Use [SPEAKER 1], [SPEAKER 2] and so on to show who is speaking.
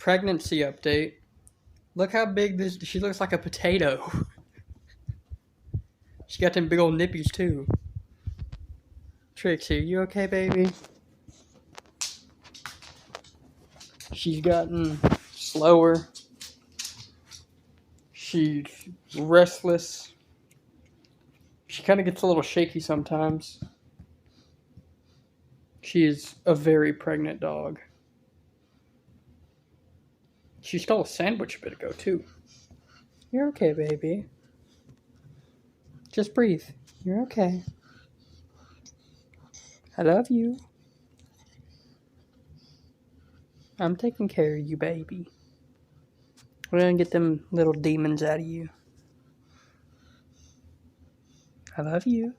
[SPEAKER 1] Pregnancy update. Look how big this. She looks like a potato. She got them big old nippies too. Trixie, you okay, baby? She's gotten slower. She's restless. She kind of gets a little shaky sometimes. She is a very pregnant dog. She stole a sandwich a bit ago, too. You're okay, baby. Just breathe. You're okay. I love you. I'm taking care of you, baby. We're gonna get them little demons out of you. I love you.